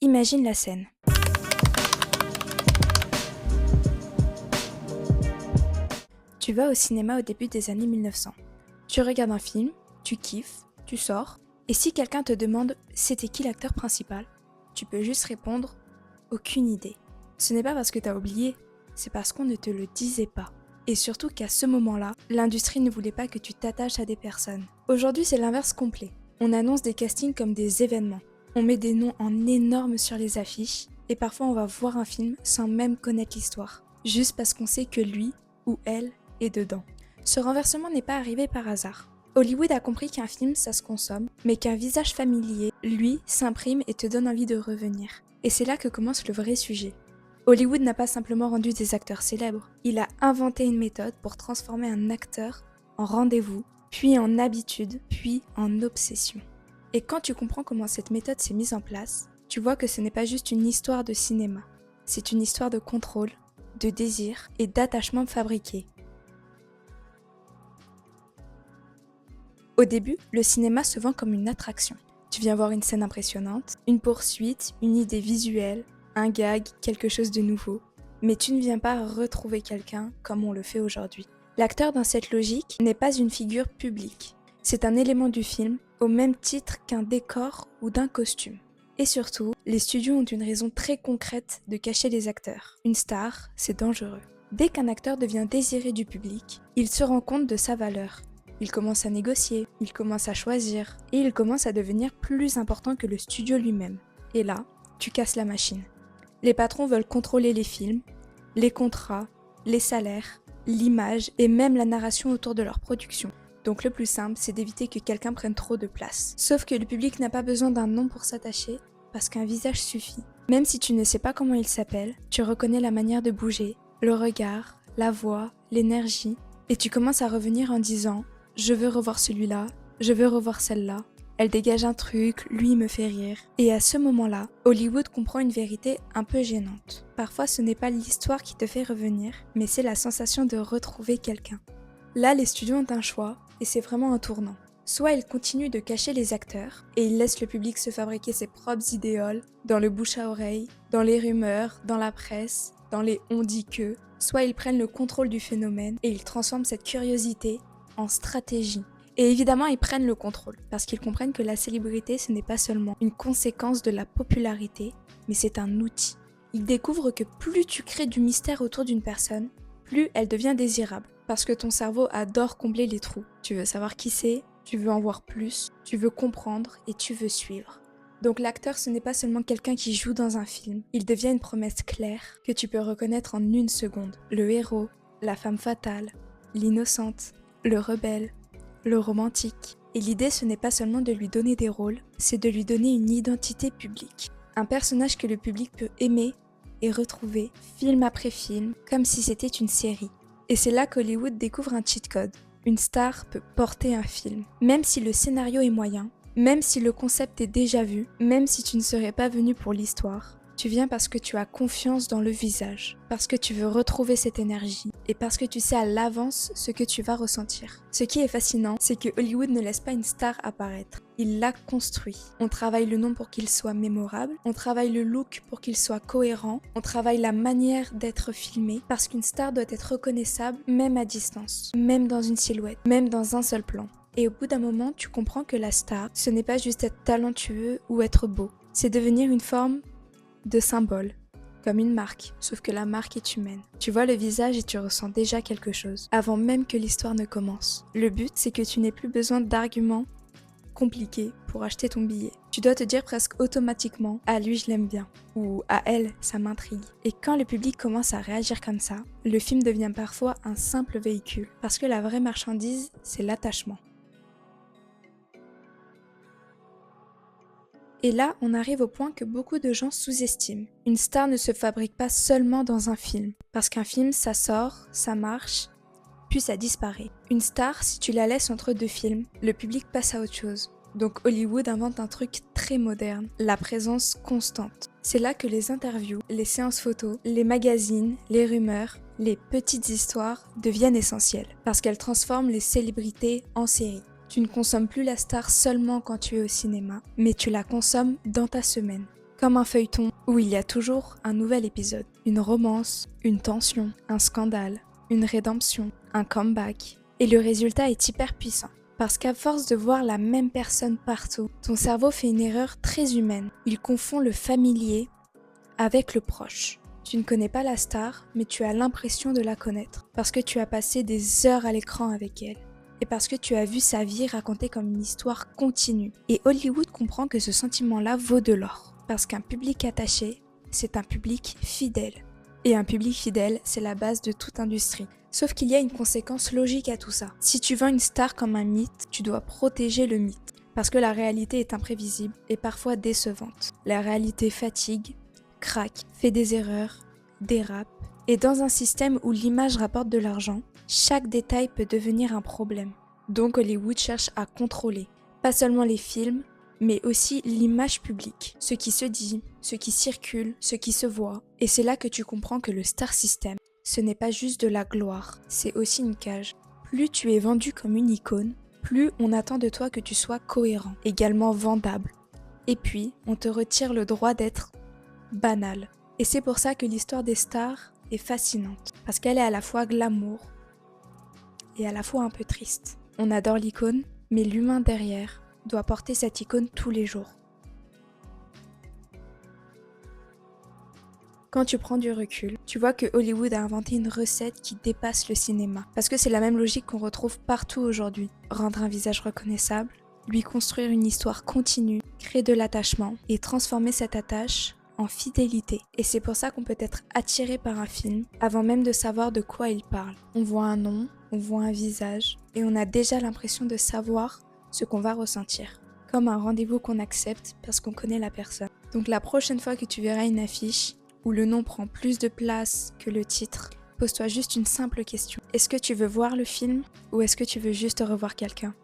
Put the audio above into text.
Imagine la scène. Tu vas au cinéma au début des années 1900. Tu regardes un film, tu kiffes, tu sors, et si quelqu'un te demande c'était qui l'acteur principal, tu peux juste répondre aucune idée. Ce n'est pas parce que t'as oublié, c'est parce qu'on ne te le disait pas. Et surtout qu'à ce moment-là, l'industrie ne voulait pas que tu t'attaches à des personnes. Aujourd'hui, c'est l'inverse complet. On annonce des castings comme des événements. On met des noms en énorme sur les affiches, et parfois on va voir un film sans même connaître l'histoire, juste parce qu'on sait que lui ou elle est dedans. Ce renversement n'est pas arrivé par hasard. Hollywood a compris qu'un film, ça se consomme, mais qu'un visage familier, lui, s'imprime et te donne envie de revenir. Et c'est là que commence le vrai sujet. Hollywood n'a pas simplement rendu des acteurs célèbres, il a inventé une méthode pour transformer un acteur en rendez-vous, puis en habitude, puis en obsession. Et quand tu comprends comment cette méthode s'est mise en place, tu vois que ce n'est pas juste une histoire de cinéma, c'est une histoire de contrôle, de désir et d'attachement fabriqué. Au début, le cinéma se vend comme une attraction. Tu viens voir une scène impressionnante, une poursuite, une idée visuelle, un gag, quelque chose de nouveau. Mais tu ne viens pas retrouver quelqu'un comme on le fait aujourd'hui. L'acteur dans cette logique n'est pas une figure publique. C'est un élément du film au même titre qu'un décor ou d'un costume. Et surtout, les studios ont une raison très concrète de cacher les acteurs. Une star, c'est dangereux. Dès qu'un acteur devient désiré du public, il se rend compte de sa valeur. Il commence à négocier, il commence à choisir, et il commence à devenir plus important que le studio lui-même. Et là, tu casses la machine. Les patrons veulent contrôler les films, les contrats, les salaires, l'image et même la narration autour de leur production. Donc le plus simple, c'est d'éviter que quelqu'un prenne trop de place. Sauf que le public n'a pas besoin d'un nom pour s'attacher, parce qu'un visage suffit. Même si tu ne sais pas comment il s'appelle, tu reconnais la manière de bouger, le regard, la voix, l'énergie, et tu commences à revenir en disant « Je veux revoir celui-là, je veux revoir celle-là ». Elle dégage un truc, lui me fait rire. Et à ce moment-là, Hollywood comprend une vérité un peu gênante. Parfois, ce n'est pas l'histoire qui te fait revenir, mais c'est la sensation de retrouver quelqu'un. Là, les studios ont un choix, et c'est vraiment un tournant. Soit ils continuent de cacher les acteurs, et ils laissent le public se fabriquer ses propres idéoles, dans le bouche à oreille, dans les rumeurs, dans la presse, dans les on dit que, soit ils prennent le contrôle du phénomène, et ils transforment cette curiosité en stratégie. Et évidemment, ils prennent le contrôle, parce qu'ils comprennent que la célébrité, ce n'est pas seulement une conséquence de la popularité, mais c'est un outil. Ils découvrent que plus tu crées du mystère autour d'une personne, plus elle devient désirable, parce que ton cerveau adore combler les trous. Tu veux savoir qui c'est, tu veux en voir plus, tu veux comprendre et tu veux suivre. Donc l'acteur, ce n'est pas seulement quelqu'un qui joue dans un film, il devient une promesse claire que tu peux reconnaître en une seconde. Le héros, la femme fatale, l'innocente, le rebelle, le romantique. Et l'idée, ce n'est pas seulement de lui donner des rôles, c'est de lui donner une identité publique. Un personnage que le public peut aimer et retrouver, film après film, comme si c'était une série. Et c'est là qu'Hollywood découvre un cheat code. Une star peut porter un film, même si le scénario est moyen, même si le concept est déjà vu, même si tu ne serais pas venu pour l'histoire. Tu viens parce que tu as confiance dans le visage, parce que tu veux retrouver cette énergie et parce que tu sais à l'avance ce que tu vas ressentir. Ce qui est fascinant, c'est que Hollywood ne laisse pas une star apparaître, il la construit. On travaille le nom pour qu'il soit mémorable, on travaille le look pour qu'il soit cohérent, on travaille la manière d'être filmé parce qu'une star doit être reconnaissable même à distance, même dans une silhouette, même dans un seul plan. Et au bout d'un moment, tu comprends que la star, ce n'est pas juste être talentueux ou être beau, c'est devenir une forme de symbole, comme une marque, sauf que la marque est humaine. Tu vois le visage et tu ressens déjà quelque chose, avant même que l'histoire ne commence. Le but, c'est que tu n'aies plus besoin d'arguments compliqués pour acheter ton billet. Tu dois te dire presque automatiquement « Ah, lui, je l'aime bien » ou « À elle, ça m'intrigue ». Et quand le public commence à réagir comme ça, le film devient parfois un simple véhicule, parce que la vraie marchandise, c'est l'attachement. Et là, on arrive au point que beaucoup de gens sous-estiment. Une star ne se fabrique pas seulement dans un film. Parce qu'un film, ça sort, ça marche, puis ça disparaît. Une star, si tu la laisses entre deux films, le public passe à autre chose. Donc Hollywood invente un truc très moderne, la présence constante. C'est là que les interviews, les séances photos, les magazines, les rumeurs, les petites histoires deviennent essentielles. Parce qu'elles transforment les célébrités en séries. Tu ne consommes plus la star seulement quand tu es au cinéma, mais tu la consommes dans ta semaine. Comme un feuilleton où il y a toujours un nouvel épisode, une romance, une tension, un scandale, une rédemption, un comeback. Et le résultat est hyper puissant. Parce qu'à force de voir la même personne partout, ton cerveau fait une erreur très humaine. Il confond le familier avec le proche. Tu ne connais pas la star, mais tu as l'impression de la connaître. Parce que tu as passé des heures à l'écran avec elle. Et parce que tu as vu sa vie racontée comme une histoire continue. Et Hollywood comprend que ce sentiment-là vaut de l'or. Parce qu'un public attaché, c'est un public fidèle. Et un public fidèle, c'est la base de toute industrie. Sauf qu'il y a une conséquence logique à tout ça. Si tu vends une star comme un mythe, tu dois protéger le mythe. Parce que la réalité est imprévisible et parfois décevante. La réalité fatigue, craque, fait des erreurs, dérape. Et dans un système où l'image rapporte de l'argent, chaque détail peut devenir un problème. Donc Hollywood cherche à contrôler, pas seulement les films, mais aussi l'image publique, ce qui se dit, ce qui circule, ce qui se voit. Et c'est là que tu comprends que le star system, ce n'est pas juste de la gloire, c'est aussi une cage. Plus tu es vendu comme une icône, plus on attend de toi que tu sois cohérent, également vendable. Et puis, on te retire le droit d'être banal. Et c'est pour ça que l'histoire des stars est fascinante, parce qu'elle est à la fois glamour et à la fois un peu triste. On adore l'icône, mais l'humain derrière doit porter cette icône tous les jours. Quand tu prends du recul, tu vois que Hollywood a inventé une recette qui dépasse le cinéma. Parce que c'est la même logique qu'on retrouve partout aujourd'hui. Rendre un visage reconnaissable, lui construire une histoire continue, créer de l'attachement et transformer cette attache en fidélité. Et c'est pour ça qu'on peut être attiré par un film avant même de savoir de quoi il parle. On voit un nom, on voit un visage et on a déjà l'impression de savoir ce qu'on va ressentir. Comme un rendez-vous qu'on accepte parce qu'on connaît la personne. Donc la prochaine fois que tu verras une affiche où le nom prend plus de place que le titre, pose-toi juste une simple question. Est-ce que tu veux voir le film ou est-ce que tu veux juste revoir quelqu'un ?